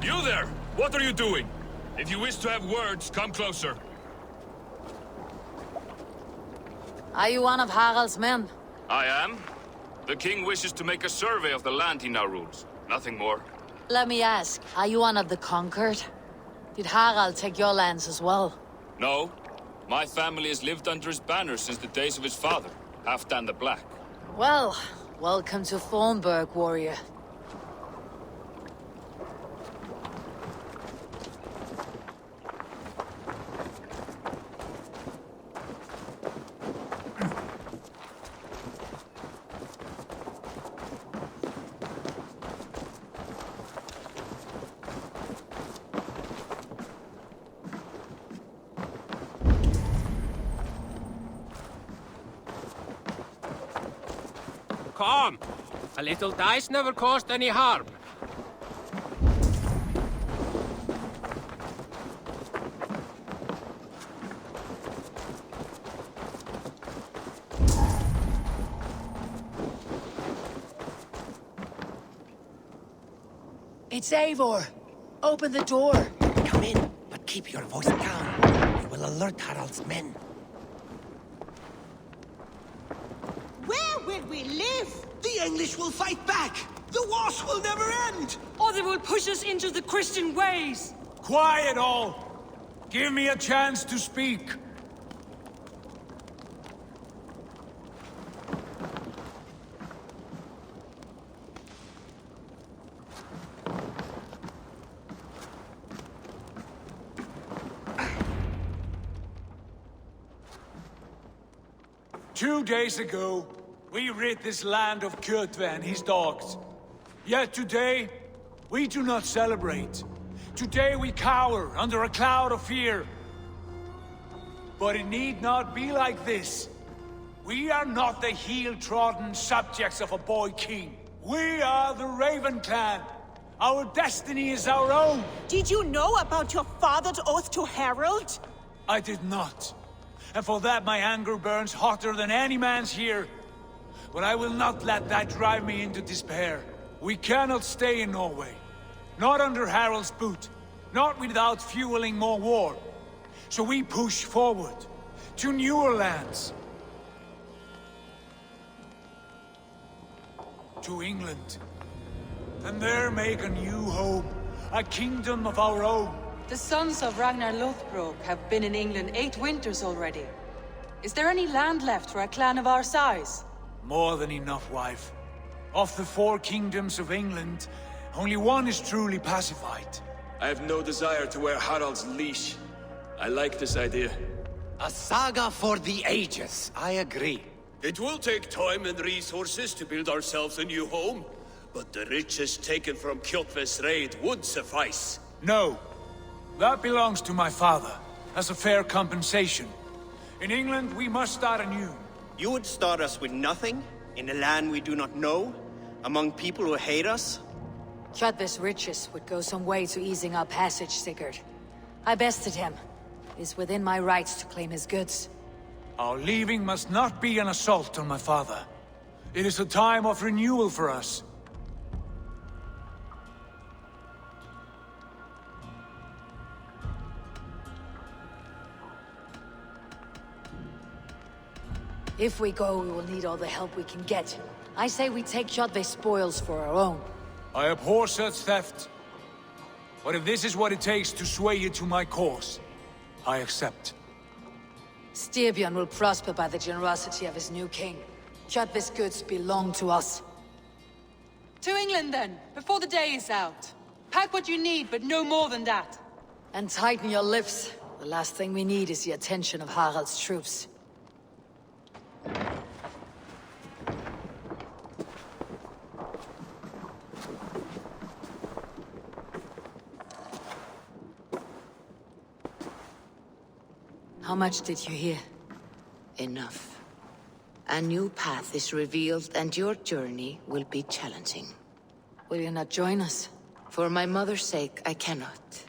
You there! What are you doing? If you wish to have words, come closer. Are you one of Harald's men? I am. The king wishes to make a survey of the land he now rules. Nothing more. Let me ask, are you one of the conquered? Did Harald take your lands as well? No. My family has lived under his banner since the days of his father, Halfdan the Black. Well, welcome to Thornburg, warrior. Come! A little dice never caused any harm. It's Eivor. Open the door. Come in, but keep your voice down. You will alert Harald's men. Where will we live? The English will fight back! The wars will never end! Or they will push us into the Christian ways! Quiet all! Give me a chance to speak. Two days ago, we rid this land of Kjotve and his dogs. Yet today, we do not celebrate. Today we cower under a cloud of fear. But it need not be like this. We are not the heel-trodden subjects of a boy king. We are the Raven clan. Our destiny is our own. Did you know about your father's oath to Harald? I did not. And for that my anger burns hotter than any man's here. But I will not let that drive me into despair. We cannot stay in Norway. Not under Harald's boot. Not without fueling more war. So we push forward. To newer lands. To England. And there make a new home. A kingdom of our own. The sons of Ragnar Lothbrok have been in England 8 winters already. Is there any land left for a clan of our size? More than enough, wife. Of the 4 kingdoms of England, only one is truly pacified. I have no desire to wear Harald's leash. I like this idea. A saga for the ages, I agree. It will take time and resources to build ourselves a new home, but the riches taken from Kjotve's raid would suffice. No. That belongs to my father, as a fair compensation. In England, we must start anew. You would start us with nothing? In a land we do not know? Among people who hate us? Kjotve's riches would go some way to easing our passage, Sigurd. I bested him. It is within my rights to claim his goods. Our leaving must not be an assault on my father. It is a time of renewal for us. If we go, we will need all the help we can get. I say we take Kjotve's spoils for our own. I abhor such theft. But if this is what it takes to sway you to my cause, I accept. Styrbjörn will prosper by the generosity of his new king. Kjotve's goods belong to us. To England then, before the day is out. Pack what you need, but no more than that. And tighten your lips. The last thing we need is the attention of Harald's troops. How much did you hear? Enough. A new path is revealed and your journey will be challenging. Will you not join us? For my mother's sake, I cannot.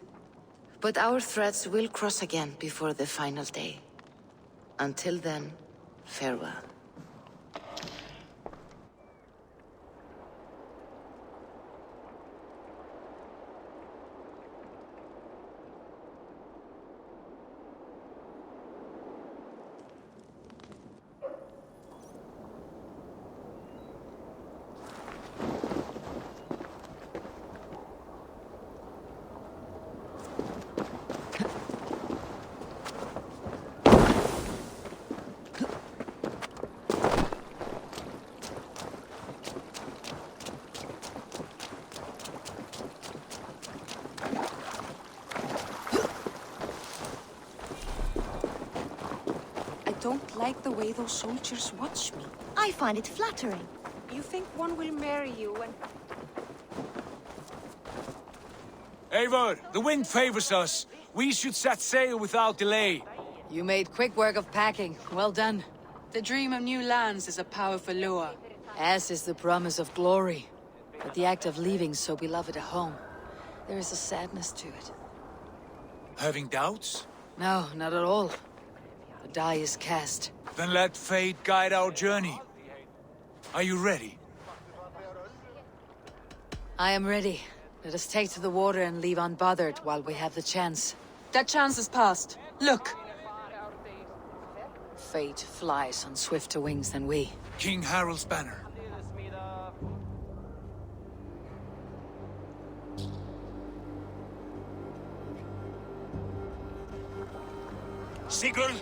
But our threads will cross again before the final day. Until then, farewell. don't like the way those soldiers watch me. I find it flattering. You think one will marry you and... Eivor, the wind favors us. We should set sail without delay. You made quick work of packing. Well done. The dream of new lands is a powerful lure. As is the promise of glory. But the act of leaving so beloved a home, there is a sadness to it. Having doubts? No, not at all. The die is cast. Then let fate guide our journey. Are you ready? I am ready. Let us take to the water and leave unbothered while we have the chance. That chance is past. Look! Fate flies on swifter wings than we. King Harald's banner. Sigurd,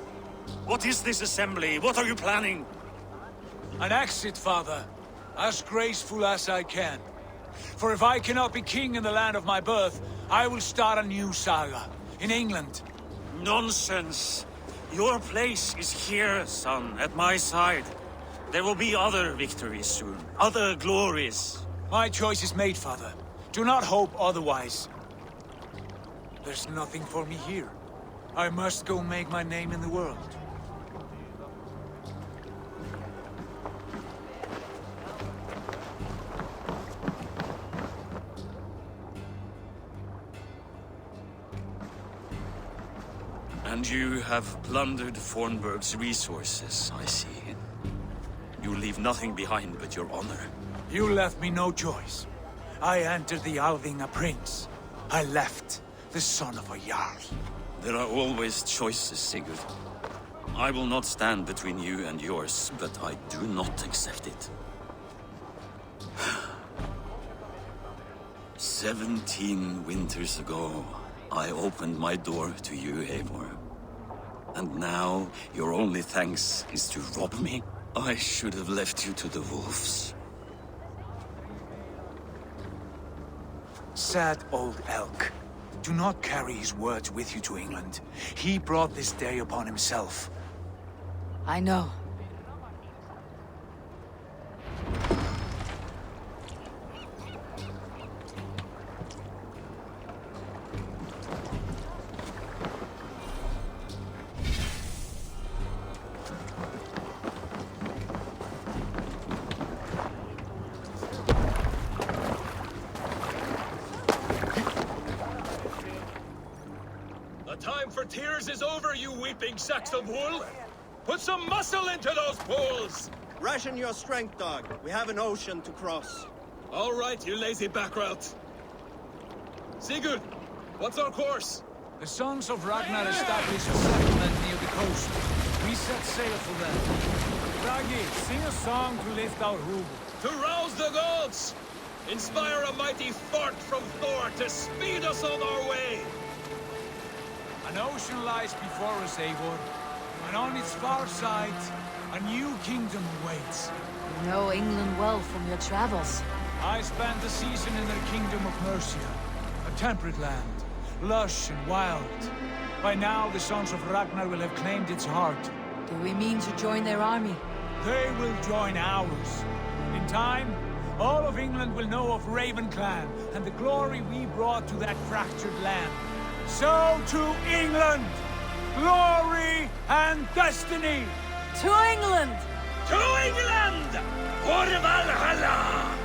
what is this assembly? What are you planning? An exit, father. As graceful as I can. For if I cannot be king in the land of my birth, I will start a new saga. In England. Nonsense. Your place is here, son, at my side. There will be other victories soon. Other glories. My choice is made, father. Do not hope otherwise. There's nothing for me here. I must go make my name in the world. And you have plundered Fornburg's resources, I see. You leave nothing behind but your honor. You left me no choice. I entered the Alving a prince. I left the son of a Jarl. There are always choices, Sigurd. I will not stand between you and yours, but I do not accept it. 17 winters ago, I opened my door to you, Eivor. And now, your only thanks is to rob me? I should have left you to the wolves. Sad old elk. Do not carry his words with you to England. He brought this day upon himself. I know. Time for tears is over, you weeping sacks of wool! Put some muscle into those pools! Ration your strength, dog. We have an ocean to cross. All right, you lazy back route. Sigurd, what's our course? The Sons of Ragnar established a settlement near the coast. We set sail for them. Raggi, sing a song to lift our Ruhm. To rouse the gods! Inspire a mighty fart from Thor to speed us on our way! An ocean lies before us, Eivor, and on its far side, a new kingdom awaits. You know England well from your travels. I spent a season in the kingdom of Mercia, a temperate land, lush and wild. By now, the Sons of Ragnar will have claimed its heart. Do we mean to join their army? They will join ours. In time, all of England will know of Raven Clan and the glory we brought to that fractured land. So to England! Glory and destiny! To England! To England! For Valhalla!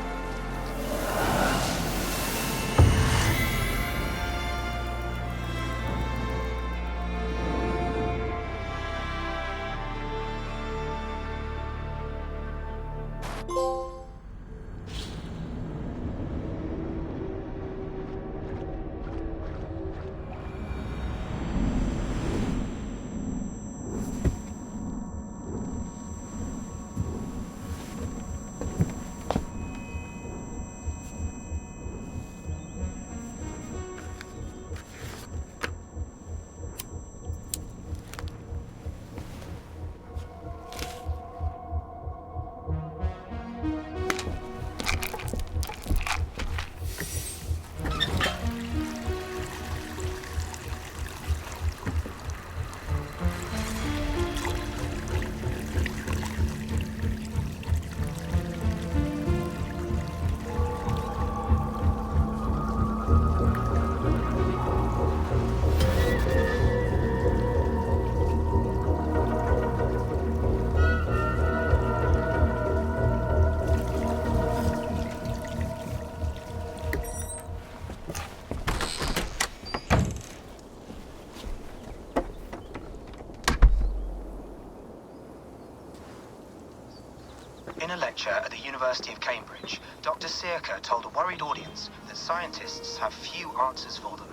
lecture at the University of Cambridge, Dr. Circa told a worried audience that scientists have few answers for them.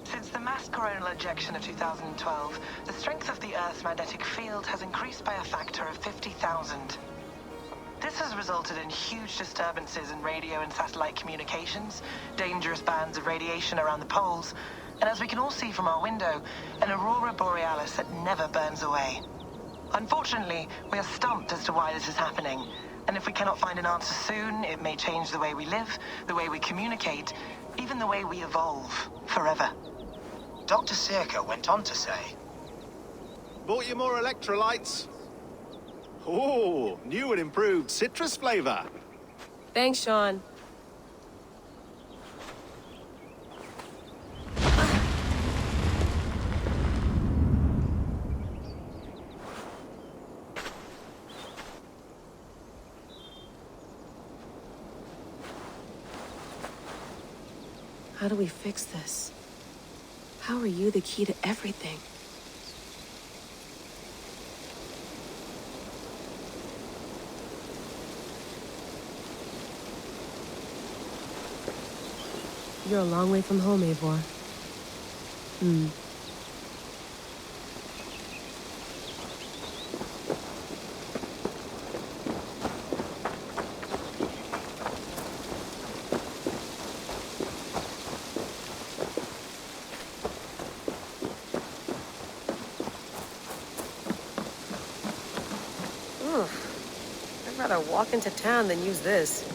Since the mass coronal ejection of 2012, the strength of the Earth's magnetic field has increased by a factor of 50,000. This has resulted in huge disturbances in radio and satellite communications, dangerous bands of radiation around the poles, and as we can all see from our window, an aurora borealis that never burns away. Unfortunately, we are stumped as to why this is happening, and if we cannot find an answer soon, it may change the way we live, the way we communicate, even the way we evolve, forever. Dr. Circa went on to say, Bought you more electrolytes? Oh, new and improved citrus flavor. Thanks, Sean. How do we fix this? How are you the key to everything? You're a long way from home, Eivor. I'd rather walk into town than use this.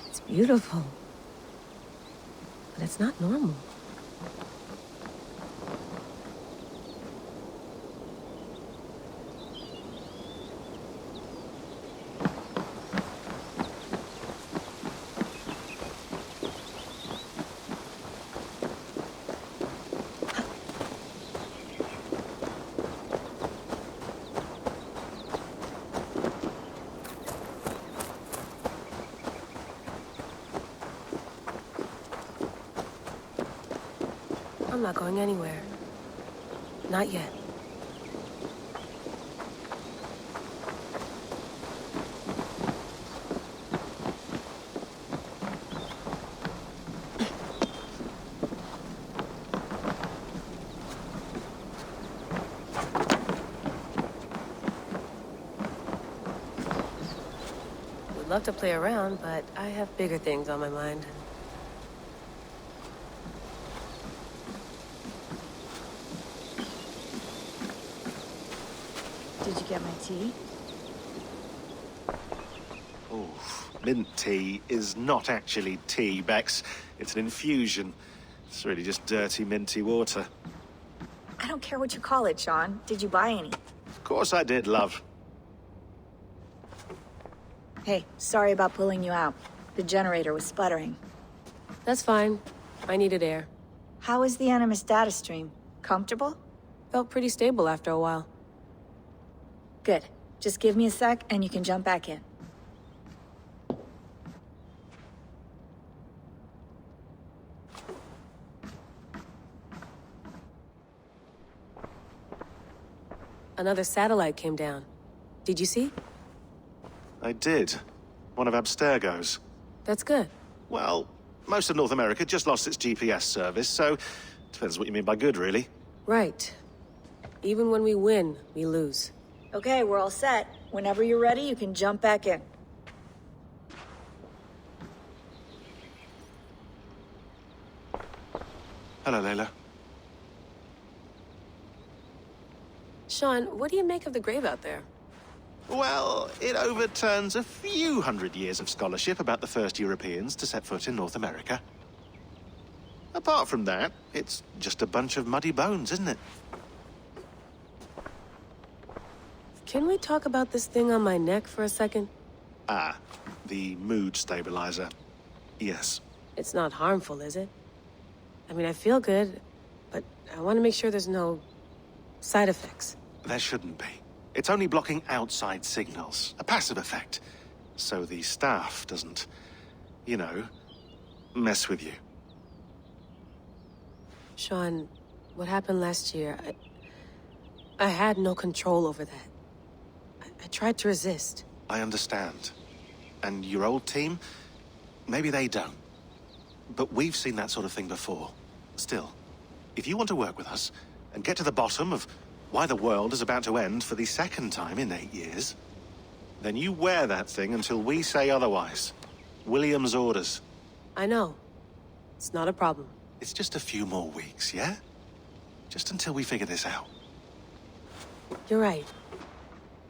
It's beautiful, but it's not normal. I'm not going anywhere. Not yet. Would love to play around, but I have bigger things on my mind. Did you get my tea? Oh, mint tea is not actually tea, Bex. It's an infusion. It's really just dirty, minty water. I don't care what you call it, Sean. Did you buy any? Of course I did, love. Hey, sorry about pulling you out. The generator was sputtering. That's fine. I needed air. How is the Animus data stream? Comfortable? Felt pretty stable after a while. Good. Just give me a sec and you can jump back in. Another satellite came down. Did you see? I did. One of Abstergo's. That's good. Well, most of North America just lost its GPS service, so depends what you mean by good, really. Right. Even when we win, we lose. Okay, we're all set. Whenever you're ready, you can jump back in. Hello, Layla. Sean, what do you make of the grave out there? Well, it overturns a few hundred years of scholarship about the first Europeans to set foot in North America. Apart from that, it's just a bunch of muddy bones, isn't it? Can we talk about this thing on my neck for a second? Ah, the mood stabilizer. Yes. It's not harmful, is it? I mean, I feel good, but I want to make sure there's no side effects. There shouldn't be. It's only blocking outside signals. A passive effect. So the staff doesn't, you know, mess with you. Sean, what happened last year, I had no control over that. I tried to resist. I understand. And your old team? Maybe they don't. But we've seen that sort of thing before. Still, if you want to work with us and get to the bottom of why the world is about to end for the second time in 8 years, then you wear that thing until we say otherwise. William's orders. I know. It's not a problem. It's just a few more weeks, yeah? Just until we figure this out. You're right.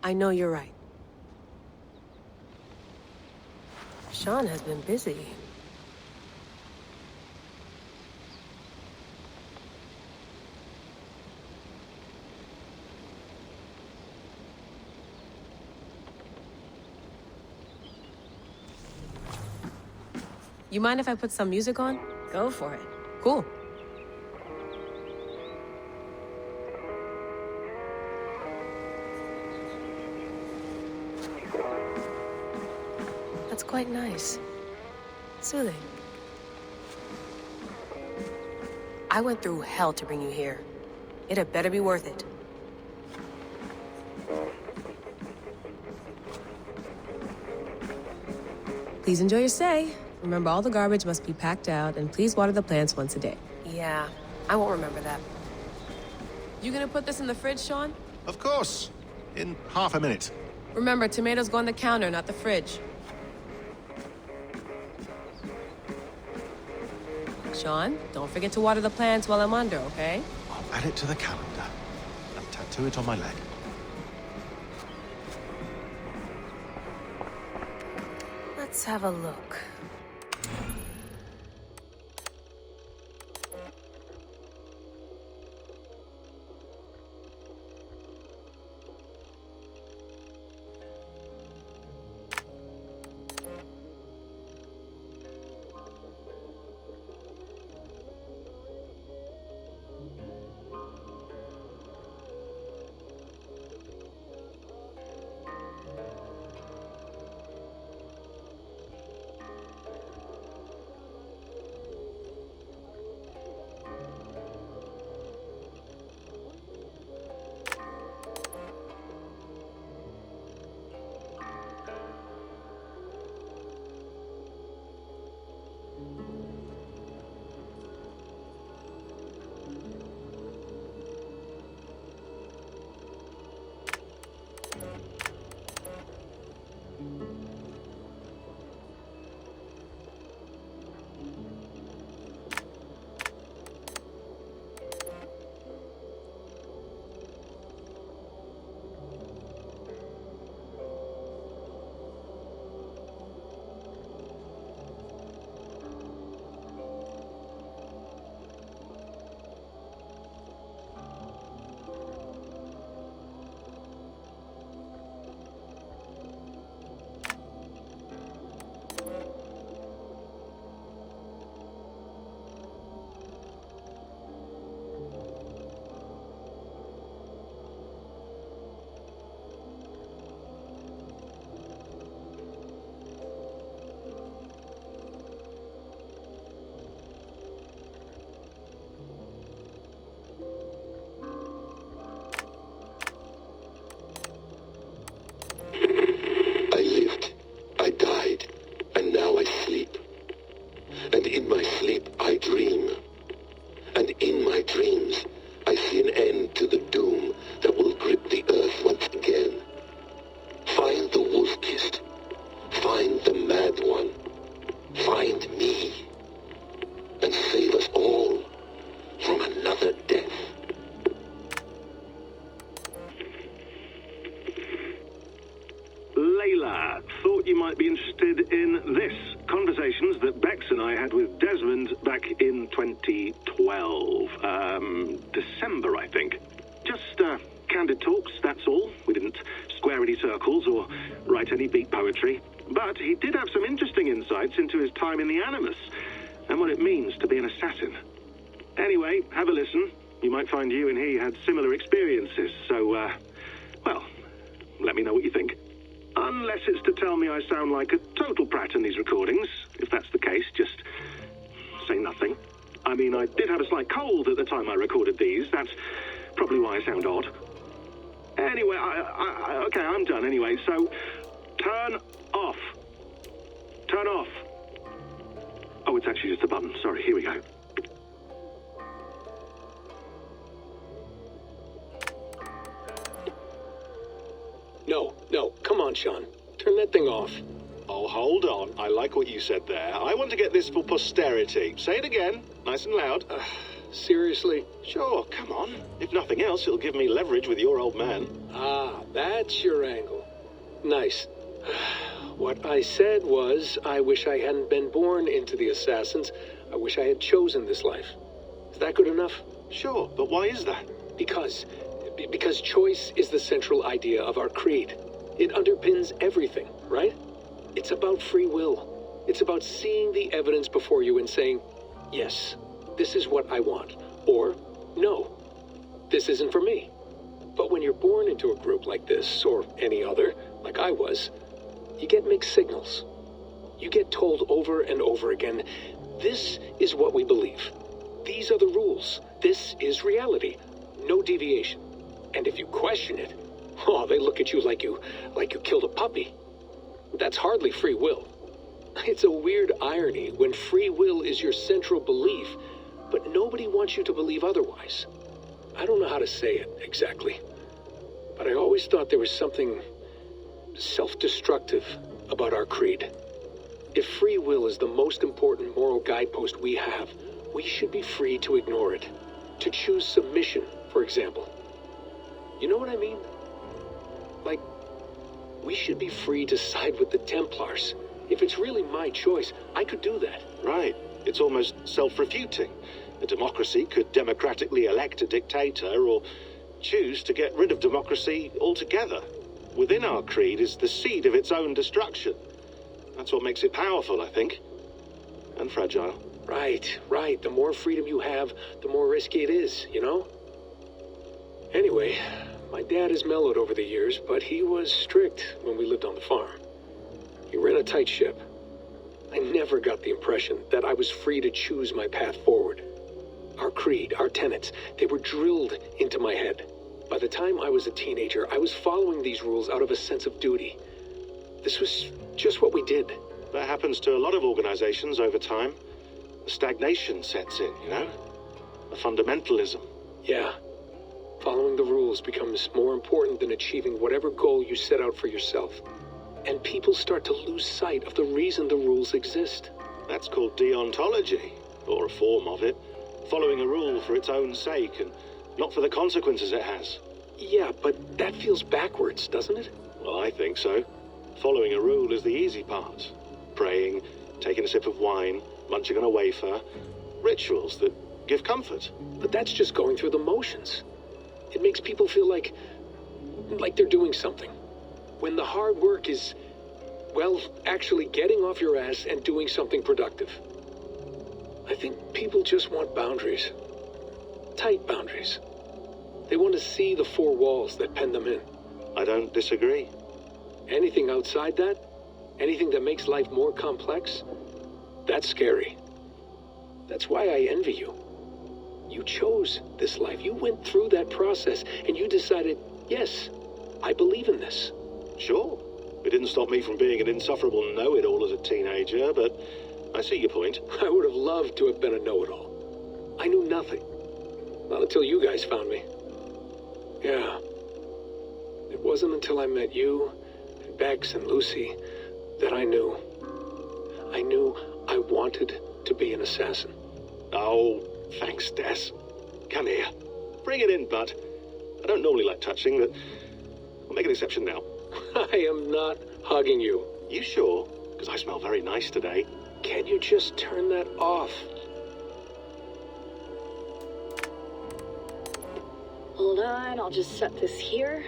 I know you're right. Sean has been busy. You mind if I put some music on? Go for it. Cool. That's quite nice. Soothing. I went through hell to bring you here. It had better be worth it. Please enjoy your stay. Remember, all the garbage must be packed out, and please water the plants once a day. Yeah, I won't remember that. You gonna put this in the fridge, Sean? Of course. In half a minute. Remember, tomatoes go on the counter, not the fridge. Sean, don't forget to water the plants while I'm under, okay? I'll add it to the calendar and tattoo it on my leg. Let's have a look. December, I think. Just candid talks, that's all. We didn't square any circles or write any beat poetry. But he did have some interesting insights into his time in the Animus and what it means to be an assassin. Anyway, have a listen. You might find you and he had similar experiences, so, well, let me know what you think. Unless it's to tell me I sound like a total brat in these recordings. If that's the case, just say nothing. I mean, I did have a slight cold at the time I recorded these. That's probably why I sound odd. Anyway, okay, I'm done anyway, so turn off. Turn off. Oh, it's actually just a button. Sorry, here we go. No, come on, Sean. Turn that thing off. Oh, hold on. I like what you said there. I want to get this for posterity. Say it again, nice and loud. Seriously? Sure, come on. If nothing else, it'll give me leverage with your old man. Ah, that's your angle. Nice. What I said was, I wish I hadn't been born into the Assassins. I wish I had chosen this life. Is that good enough? Sure, but why is that? Because choice is the central idea of our creed. It underpins everything, right? It's about free will. It's about seeing the evidence before you and saying, yes, this is what I want. Or, no, this isn't for me. But when you're born into a group like this, or any other, like I was, you get mixed signals. You get told over and over again, this is what we believe. These are the rules. This is reality. No deviation. And if you question it, oh, they look at you like you killed a puppy. That's hardly free will. It's a weird irony when free will is your central belief, but nobody wants you to believe otherwise. I don't know how to say it exactly, but I always thought there was something self-destructive about our creed. If free will is the most important moral guidepost we have, we should be free to ignore it. To choose submission, for example. You know what I mean? Like, we should be free to side with the Templars. If it's really my choice, I could do that. Right. It's almost self-refuting. A democracy could democratically elect a dictator or choose to get rid of democracy altogether. Within our creed is the seed of its own destruction. That's what makes it powerful, I think. And fragile. Right. The more freedom you have, the more risky it is, you know? Anyway, my dad has mellowed over the years, but he was strict when we lived on the farm. He ran a tight ship. I never got the impression that I was free to choose my path forward. Our creed, our tenets, they were drilled into my head. By the time I was a teenager, I was following these rules out of a sense of duty. This was just what we did. That happens to a lot of organizations over time. A stagnation sets in, you know? A fundamentalism. Yeah. Following the rules becomes more important than achieving whatever goal you set out for yourself. And people start to lose sight of the reason the rules exist. That's called deontology, or a form of it. Following a rule for its own sake, and not for the consequences it has. Yeah, but that feels backwards, doesn't it? Well, I think so. Following a rule is the easy part. Praying, taking a sip of wine, munching on a wafer. Rituals that give comfort. But that's just going through the motions. It makes people feel like they're doing something. When the hard work is, well, actually getting off your ass and doing something productive. I think people just want boundaries. Tight boundaries. They want to see the four walls that pen them in. I don't disagree. Anything outside that, anything that makes life more complex, that's scary. That's why I envy you. You chose this life. You went through that process, and you decided, yes, I believe in this. Sure. It didn't stop me from being an insufferable know-it-all as a teenager, but I see your point. I would have loved to have been a know-it-all. I knew nothing. Not until you guys found me. Yeah. It wasn't until I met you, and Bex and Lucy, that I knew. I knew I wanted to be an assassin. Oh, thanks, Des. Come here. Bring it in, bud. I don't normally like touching, but I'll make an exception now. I am not hugging you. You sure? Because I smell very nice today. Can't you just turn that off? Hold on, I'll just set this here.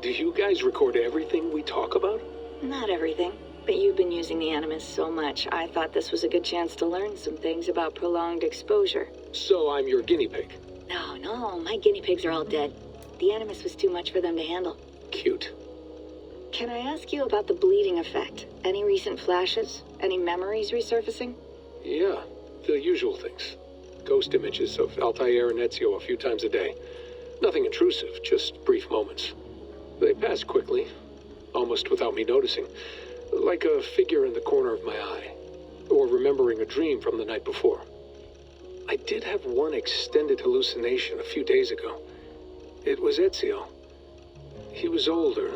Do you guys record everything we talk about? Not everything, but you've been using the Animus so much, I thought this was a good chance to learn some things about prolonged exposure. So I'm your guinea pig. No, my guinea pigs are all dead. The animus was too much for them to handle. Cute. Can I ask you about the bleeding effect? Any recent flashes? Any memories resurfacing? Yeah, the usual things. Ghost images of Altair and Ezio a few times a day. Nothing intrusive, just brief moments. They pass quickly, almost without me noticing. Like a figure in the corner of my eye. Or remembering a dream from the night before. I did have one extended hallucination a few days ago. It was Ezio. He was older,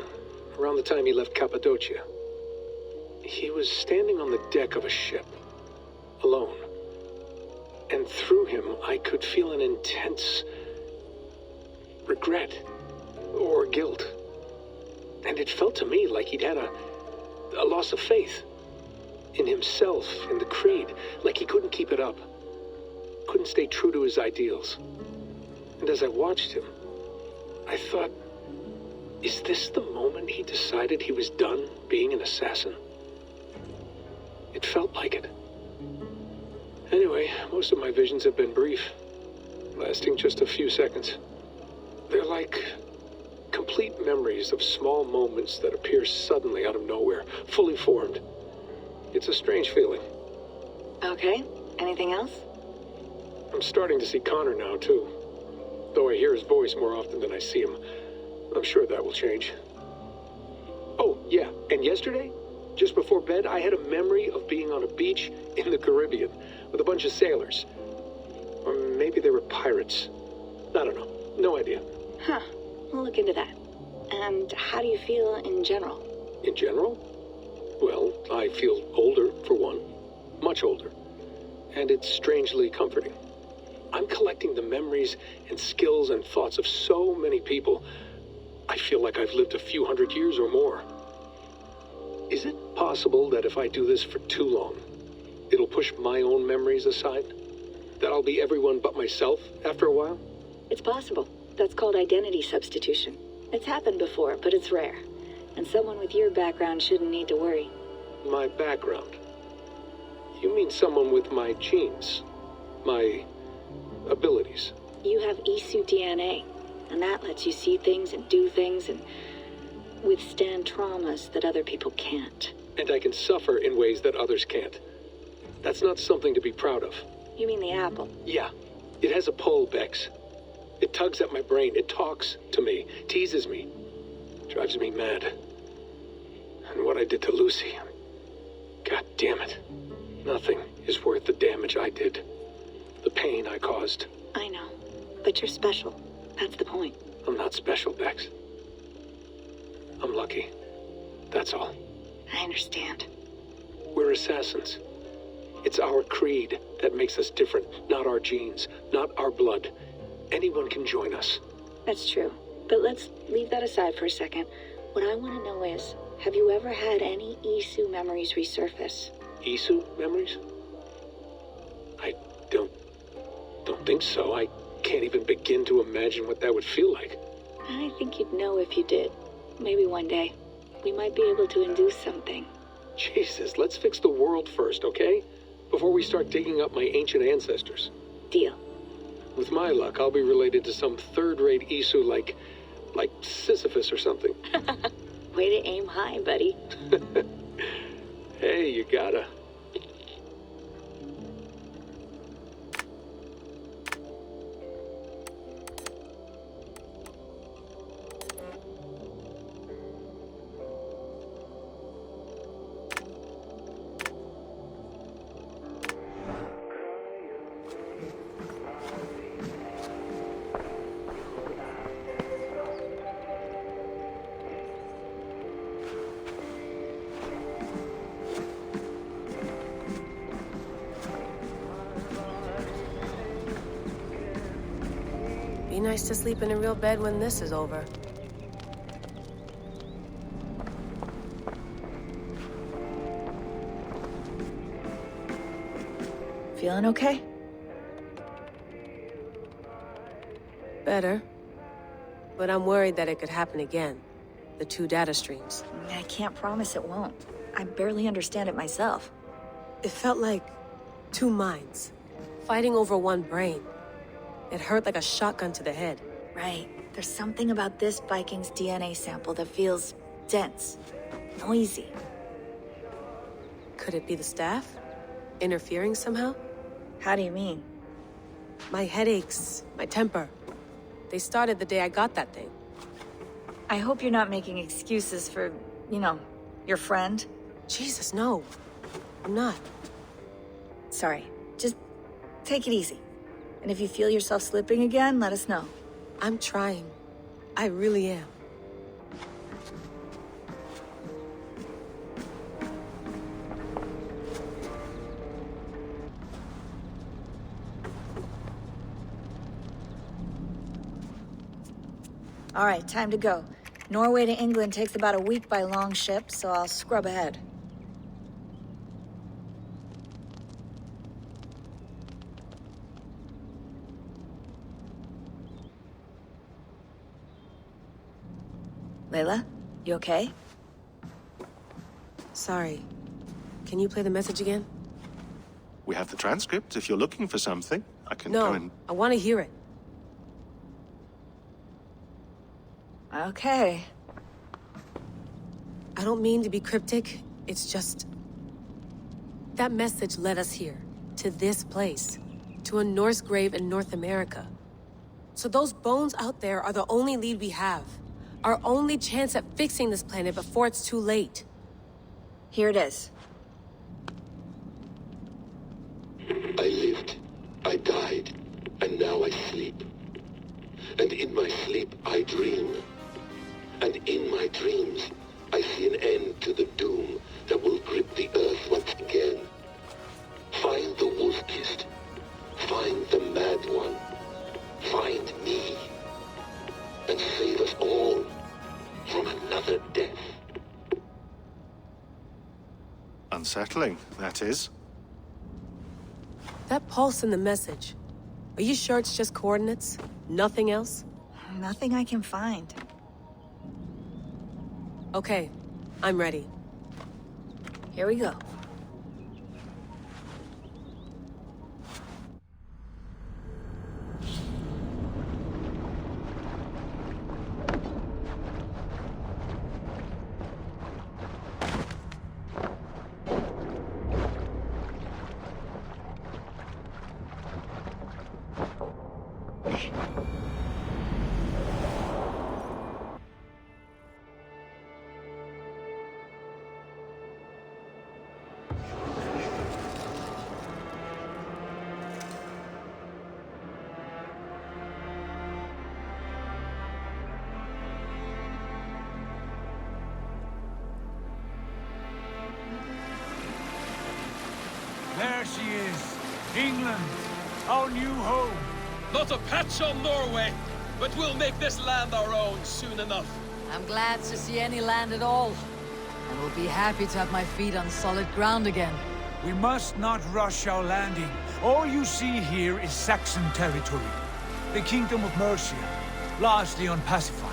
around the time he left Cappadocia. He was standing on the deck of a ship, alone. And through him, I could feel an intense regret or guilt. And it felt to me like he'd had a loss of faith in himself, in the Creed, like he couldn't keep it up. Couldn't stay true to his ideals. And as I watched him, I thought, is this the moment he decided he was done being an assassin? It felt like it. Anyway, most of my visions have been brief, lasting just a few seconds. They're like complete memories of small moments that appear suddenly out of nowhere, fully formed. It's a strange feeling. Okay, anything else? I'm starting to see Connor now, too. Though I hear his voice more often than I see him, I'm sure that will change. Oh, yeah, and yesterday, just before bed, I had a memory of being on a beach in the Caribbean with a bunch of sailors. Or maybe they were pirates. I don't know. No idea. Huh, we'll look into that. And how do you feel in general? In general? Well, I feel older, for one. Much older. And it's strangely comforting. I'm collecting the memories and skills and thoughts of so many people. I feel like I've lived a few hundred years or more. Is it possible that if I do this for too long, it'll push my own memories aside? That I'll be everyone but myself after a while? It's possible. That's called identity substitution. It's happened before, but it's rare. And someone with your background shouldn't need to worry. My background? You mean someone with my genes? My abilities? You have Isu DNA, and that lets you see things and do things and withstand traumas that other people can't. And I can suffer in ways that others can't. That's not something to be proud of. You mean the apple? Yeah. It has a pull, Bex. It tugs at my brain. It talks to me. Teases me. Drives me mad. And what I did to Lucy... God damn it. Nothing is worth the damage I did. The pain I caused. I know. But you're special. That's the point. I'm not special, Bex. I'm lucky. That's all. I understand. We're assassins. It's our creed that makes us different, not our genes, not our blood. Anyone can join us. That's true. But let's leave that aside for a second. What I want to know is, have you ever had any Isu memories resurface? Isu memories? I don't think so. I can't even begin to imagine what that would feel like. I think you'd know if you did. Maybe one day. We might be able to induce something. Jesus, let's fix the world first, okay? Before we start digging up my ancient ancestors. Deal. With my luck, I'll be related to some third-rate Isu like Sisyphus or something. Way to aim high, buddy. Hey, you gotta. Be nice to sleep in a real bed when this is over. Feeling okay? Better. But I'm worried that it could happen again. The two data streams. I can't promise it won't. I barely understand it myself. It felt like two minds, fighting over one brain. It hurt like a shotgun to the head. Right. There's something about this Viking's DNA sample that feels dense, noisy. Could it be the staff? Interfering somehow? How do you mean? My headaches, my temper. They started the day I got that thing. I hope you're not making excuses for, you know, your friend. Jesus, no. I'm not. Sorry. Just take it easy. And if you feel yourself slipping again, let us know. I'm trying. I really am. All right, time to go. Norway to England takes about a week by long ship, so I'll scrub ahead. Layla, you okay? Sorry. Can you play the message again? We have the transcript. If you're looking for something, I can go and... No, I want to hear it. Okay. I don't mean to be cryptic. It's just... that message led us here. To this place. To a Norse grave in North America. So those bones out there are the only lead we have. Our only chance at fixing this planet before it's too late. Here it is. I lived, I died, and now I sleep. And in my sleep I dream. And in my dreams I see an end to the doom that will grip the earth once again. Find the wolf-kissed. Find the mad one. Find me. And save us all from another death. Unsettling, that is. That pulse in the message. Are you sure it's just coordinates? Nothing else? Nothing I can find. Okay, I'm ready. Here we go. There she is. England, our new home. Not a patch on Norway, but we'll make this land our own soon enough. I'm glad to see any land at all. And will be happy to have my feet on solid ground again. We must not rush our landing. All you see here is Saxon territory. The Kingdom of Mercia, largely unpacified.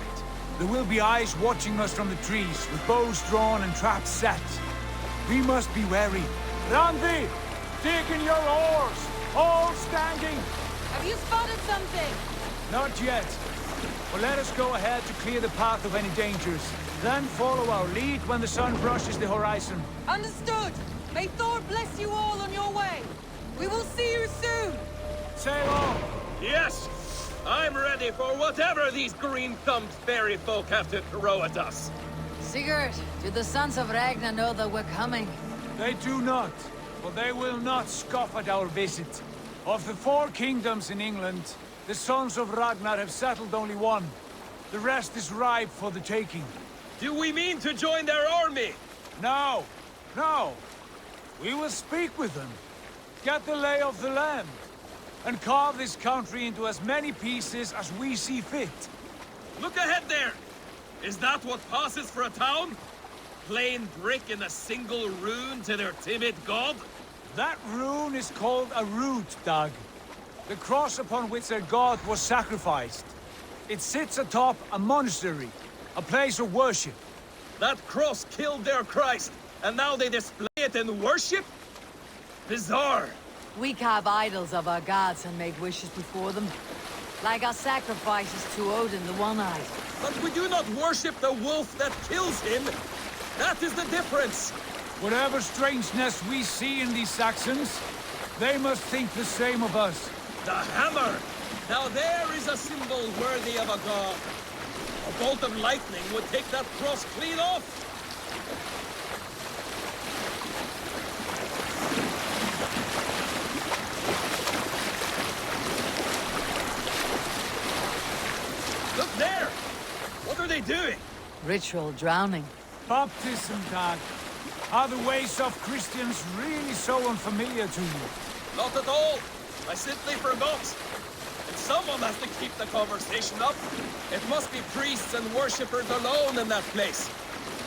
There will be eyes watching us from the trees, with bows drawn and traps set. We must be wary. Randi! Dig in your oars! All standing! Have you spotted something? Not yet. But let us go ahead to clear the path of any dangers. Then follow our lead when the sun brushes the horizon. Understood! May Thor bless you all on your way! We will see you soon! Sail on! Yes! I'm ready for whatever these green-thumbed fairy folk have to throw at us. Sigurd, do the sons of Ragnar know that we're coming? They do not, but they will not scoff at our visit. Of the 4 kingdoms in England, the sons of Ragnar have settled only one. The rest is ripe for the taking. Do we mean to join their army? No, no. We will speak with them, get the lay of the land, and carve this country into as many pieces as we see fit. Look ahead there! Is that what passes for a town? Plain brick in a single rune to their timid god? That rune is called a root, Doug. The cross upon which their god was sacrificed. It sits atop a monastery, a place of worship. That cross killed their Christ, and now they display it in worship? Bizarre. We carve idols of our gods and make wishes before them. Like our sacrifices to Odin, the One-Eyed. But we do not worship the wolf that kills him. That is the difference. Whatever strangeness we see in these Saxons, they must think the same of us. The hammer! Now there is a symbol worthy of a god. A bolt of lightning would take that cross clean off. Look there! What are they doing? Ritual drowning. Baptism, Dad. Are the ways of Christians really so unfamiliar to you? Not at all. I simply forgot. And someone has to keep the conversation up. It must be priests and worshippers alone in that place.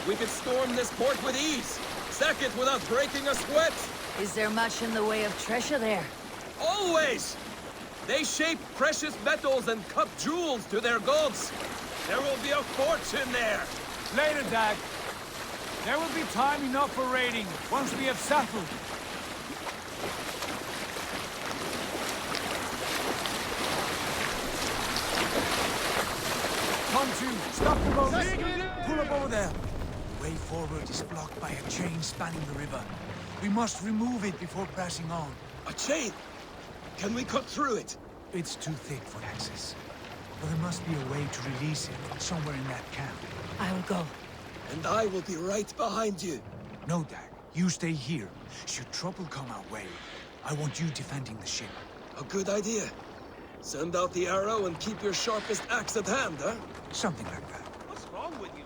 We could storm this port with ease. Sack it without breaking a sweat. Is there much in the way of treasure there? Always! They shape precious metals and cut jewels to their gods. There will be a fortune there. Later, Dad. There will be time enough for raiding, once we have settled. Come to, stop the boat. Pull up over there. The way forward is blocked by a chain spanning the river. We must remove it before pressing on. A chain? Can we cut through it? It's too thick for access. But there must be a way to release it, somewhere in that camp. I will go. And I will be right behind you. No, Dag. You stay here. Should trouble come our way, I want you defending the ship. A good idea. Send out the arrow and keep your sharpest axe at hand, huh? Something like that. What's wrong with you?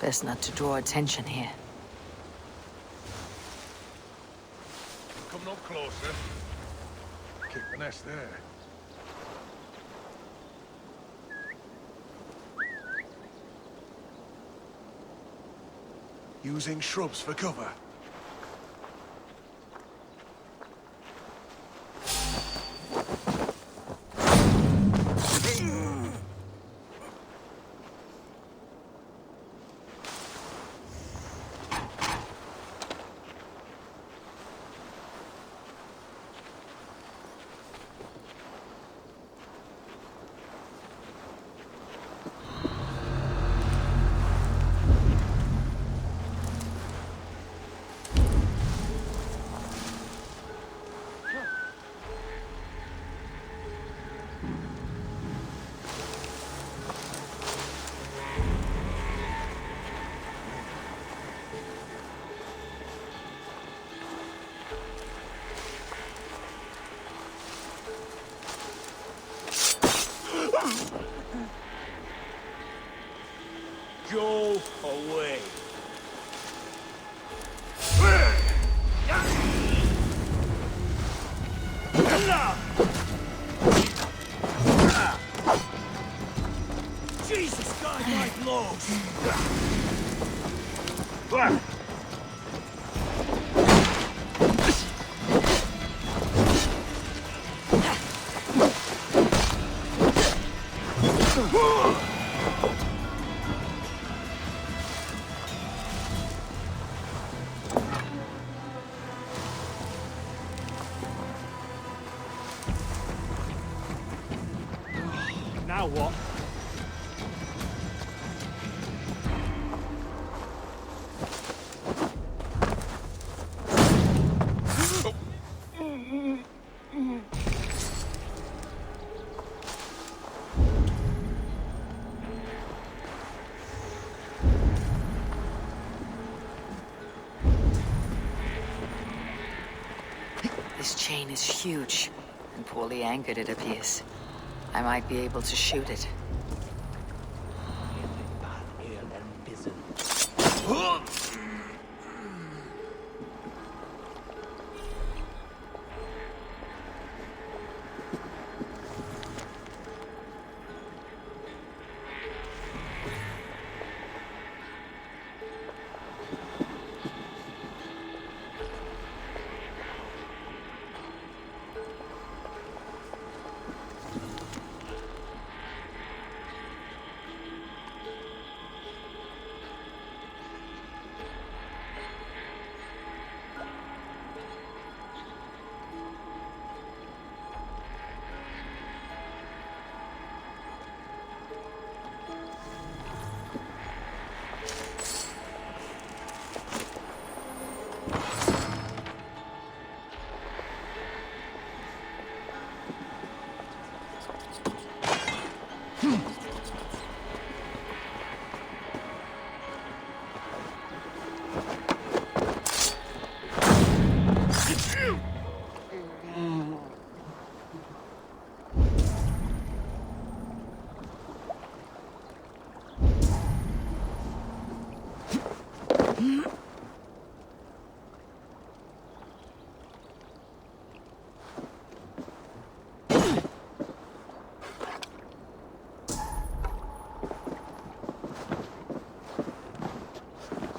Best not to draw attention here. Come no closer. Keep the nest there. Using shrubs for cover. Go away. Jesus, God, my blows! Now what? This chain is huge, and poorly anchored it appears. I might be able to shoot it.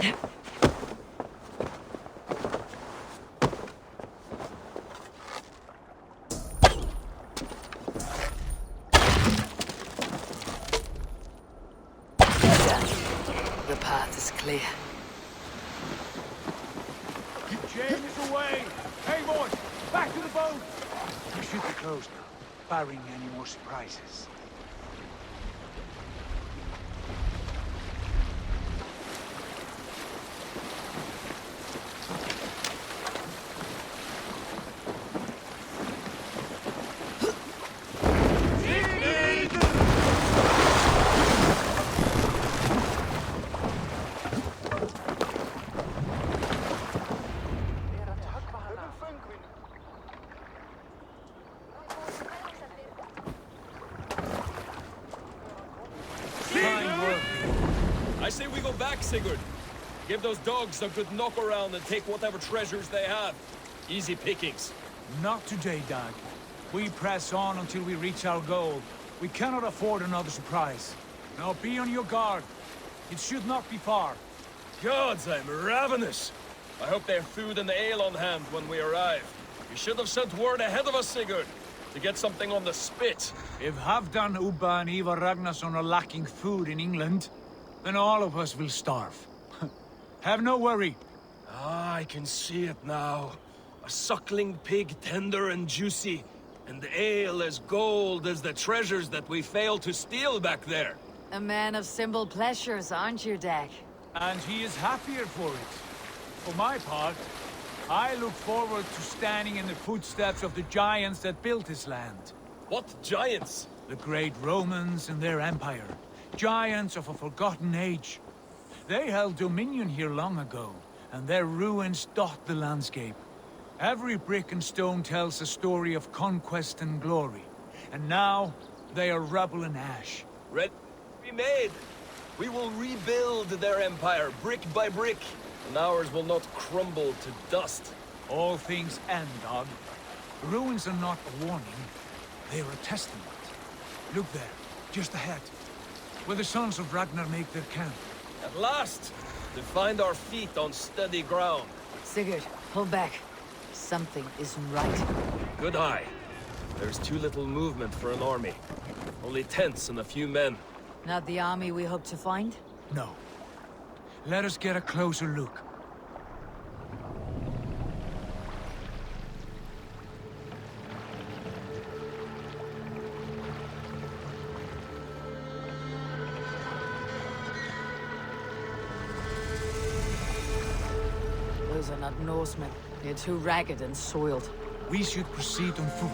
The path is clear. James away! Hey, boys! Back to the boat! We should be closed now, barring any more surprises. I say we go back, Sigurd. Give those dogs a good knock around and take whatever treasures they have. Easy pickings. Not today, Dag. We press on until we reach our goal. We cannot afford another surprise. Now be on your guard. It should not be far. Gods, I'm ravenous. I hope they have food and ale on hand when we arrive. You should have sent word ahead of us, Sigurd, to get something on the spit. If Halfdan, Ubba and Ivar Ragnarsson are lacking food in England, then all of us will starve. Have no worry. Ah, I can see it now. A suckling pig, tender and juicy, and ale as gold as the treasures that we failed to steal back there. A man of simple pleasures, aren't you, Dag? And he is happier for it. For my part, I look forward to standing in the footsteps of the giants that built this land. What giants? The great Romans and their empire. Giants of a forgotten age. They held dominion here long ago, and their ruins dot the landscape. Every brick and stone tells a story of conquest and glory. And now, they are rubble and ash. Ready to be made. We will rebuild their empire, brick by brick, and ours will not crumble to dust. All things end, Dog. Ruins are not a warning. They are a testament. Look there, just ahead, where the sons of Ragnar make their camp. At last, to find our feet on steady ground. Sigurd, pull back. Something isn't right. Good eye. There's too little movement for an army. Only tents and a few men. Not the army we hope to find? No. Let us get a closer look. Those are not Norsemen. They're too ragged and soiled. We should proceed on foot,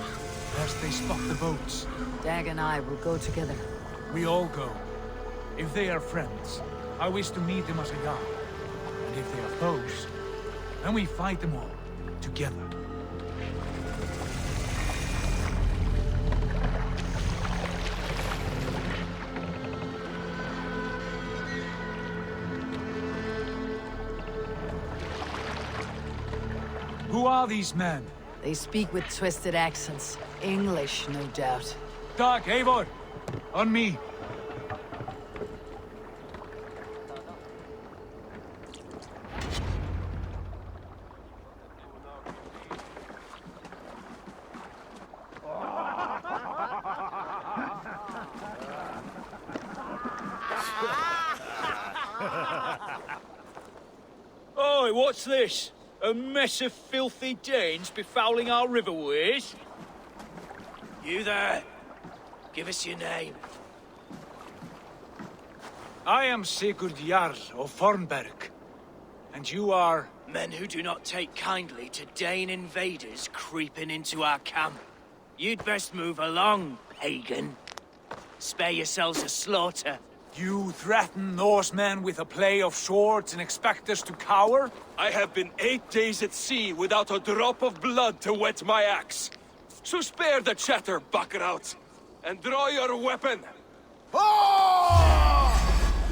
lest they spot the boats. Dag and I will go together. We all go. If they are friends, I wish to meet them as a Jarl. And if they are foes, then we fight them all, together. Who are these men? They speak with twisted accents. English, no doubt. Dag, Eivor! On me! Oi, what's this? A mess of filthy Danes befouling our riverways? You there? Give us your name. I am Sigurd Jarl of Fornberg. And you are? Men who do not take kindly to Dane invaders creeping into our camp. You'd best move along, pagan. Spare yourselves a slaughter. You threaten Norsemen with a play of swords and expect us to cower? I have been 8 days at sea without a drop of blood to wet my axe. So spare the chatter, Buckerout, and draw your weapon.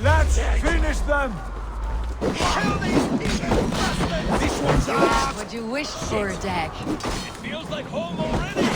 Let's finish them! This one's ours! What you wished for, Dag. It feels like home already!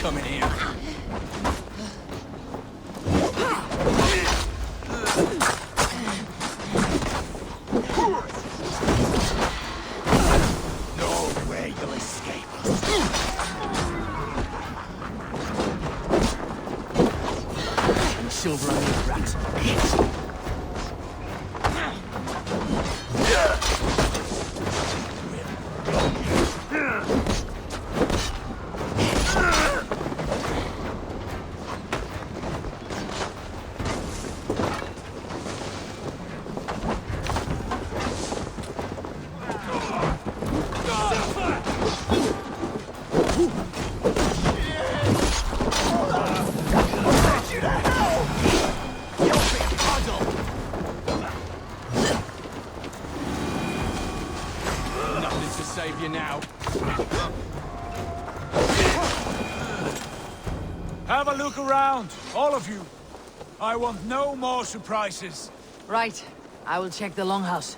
coming here. No way you'll escape us. And silver on your rat. Save you now. Have a look around, all of you. I want no more surprises. Right. I will check the longhouse.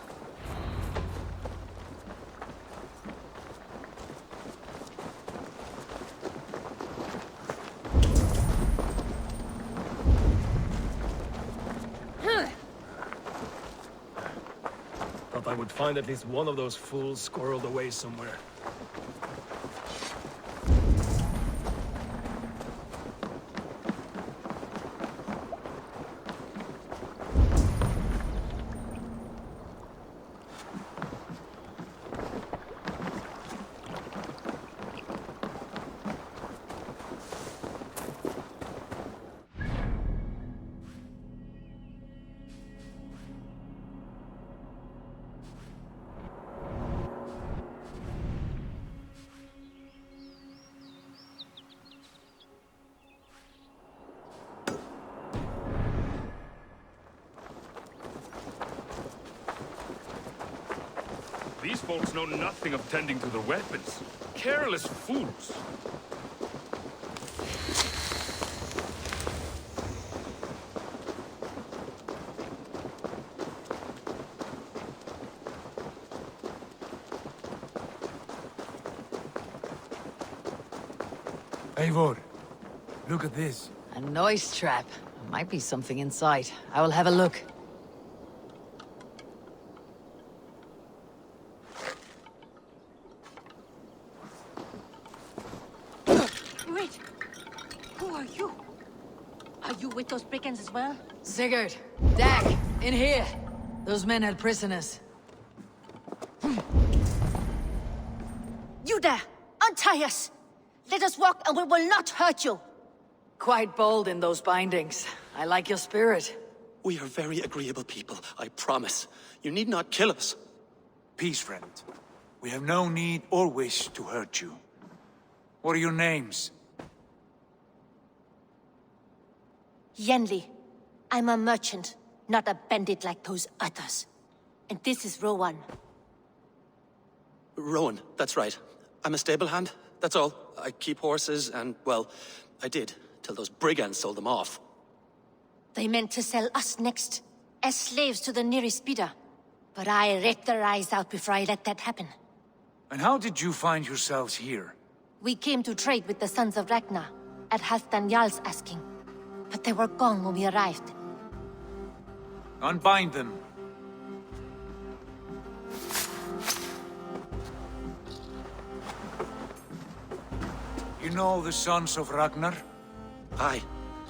Thought I would find at least one of those fools squirreled away somewhere. These folks know nothing of tending to their weapons. Careless fools. Eivor, look at this. A noise trap. Might be something inside. I will have a look. Wait! Who are you? Are you with those brigands as well? Sigurd! Dag! In here! Those men had prisoners. You there! Untie us! Let us walk and we will not hurt you! Quite bold in those bindings. I like your spirit. We are very agreeable people, I promise. You need not kill us. Peace, friend. We have no need or wish to hurt you. What are your names? Yenli. I'm a merchant, not a bandit like those others. And this is Rowan. Rowan, that's right. I'm a stable hand, that's all. I keep horses and, well, I did, till those brigands sold them off. They meant to sell us next, as slaves to the nearest bidder. But I ripped their eyes out before I let that happen. And how did you find yourselves here? We came to trade with the Sons of Ragnar, at Halfdan Jarl's asking. But they were gone when we arrived. Unbind them. You know the Sons of Ragnar? Aye.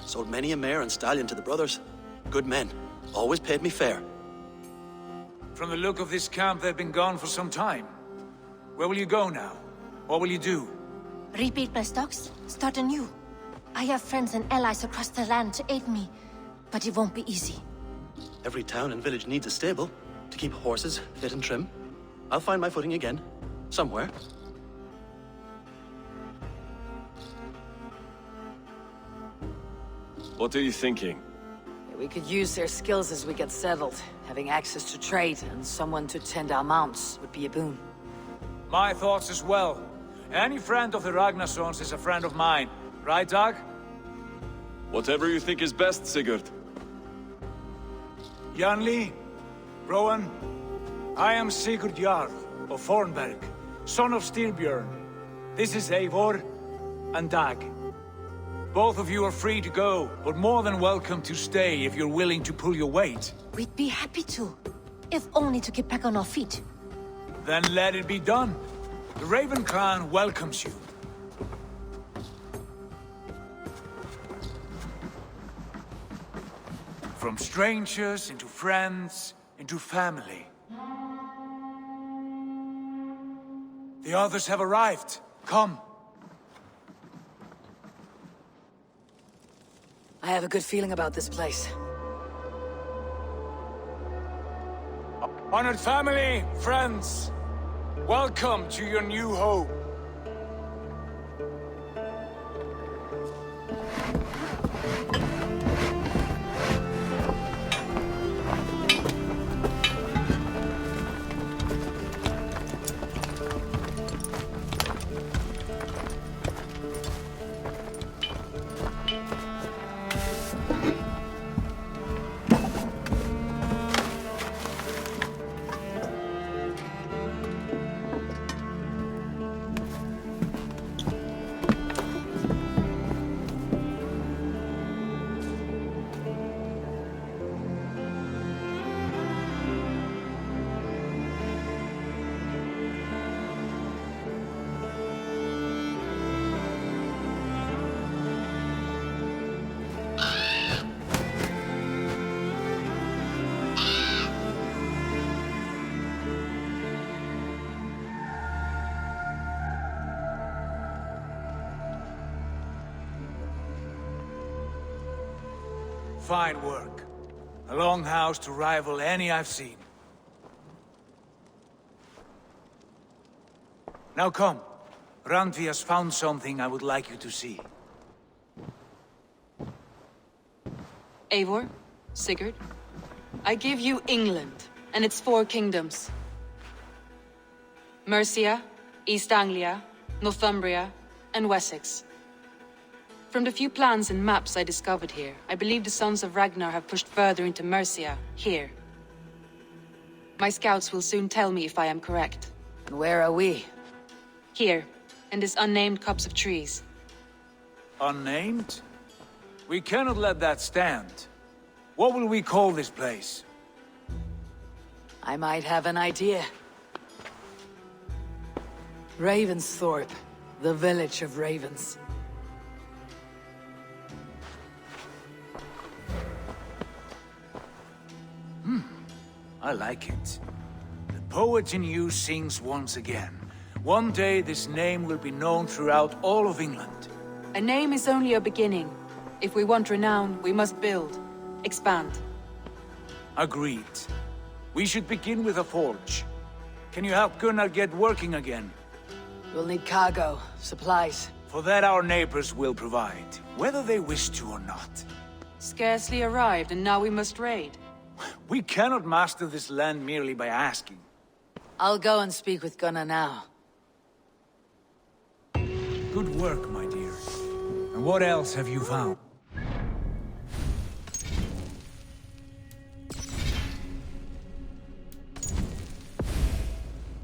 Sold many a mare and stallion to the brothers. Good men. Always paid me fair. From the look of this camp, they've been gone for some time. Where will you go now? What will you do? Rebuild my stocks, start anew. I have friends and allies across the land to aid me, but it won't be easy. Every town and village needs a stable to keep horses fit and trim. I'll find my footing again. Somewhere. What are you thinking? We could use their skills as we get settled. Having access to trade and someone to tend our mounts would be a boon. My thoughts as well. Any friend of the Ragnarsons is a friend of mine. Right, Dag? Whatever you think is best, Sigurd. Janli, Rowan, I am Sigurd Jarl of Fornberg, son of Styrbjörn. This is Eivor and Dag. Both of you are free to go, but more than welcome to stay if you're willing to pull your weight. We'd be happy to, if only to get back on our feet. Then let it be done. The Raven Clan welcomes you. From strangers into friends, into family. The others have arrived. Come. I have a good feeling about this place. Honored family, friends, welcome to your new home. Fine work. A longhouse to rival any I've seen. Now come. Randvi has found something I would like you to see. Eivor, Sigurd, I give you England and its 4 kingdoms. Mercia, East Anglia, Northumbria, and Wessex. From the few plans and maps I discovered here, I believe the Sons of Ragnar have pushed further into Mercia, here. My scouts will soon tell me if I am correct. And where are we? Here, in this unnamed copse of trees. Unnamed? We cannot let that stand. What will we call this place? I might have an idea. Ravensthorpe, the village of ravens. I like it. The poet in you sings once again. One day this name will be known throughout all of England. A name is only a beginning. If we want renown, we must build, expand. Agreed. We should begin with a forge. Can you help Gunnar get working again? We'll need cargo, supplies. For that our neighbors will provide, whether they wish to or not. Scarcely arrived, and now we must raid. We cannot master this land merely by asking. I'll go and speak with Gunnar now. Good work, my dear. And what else have you found?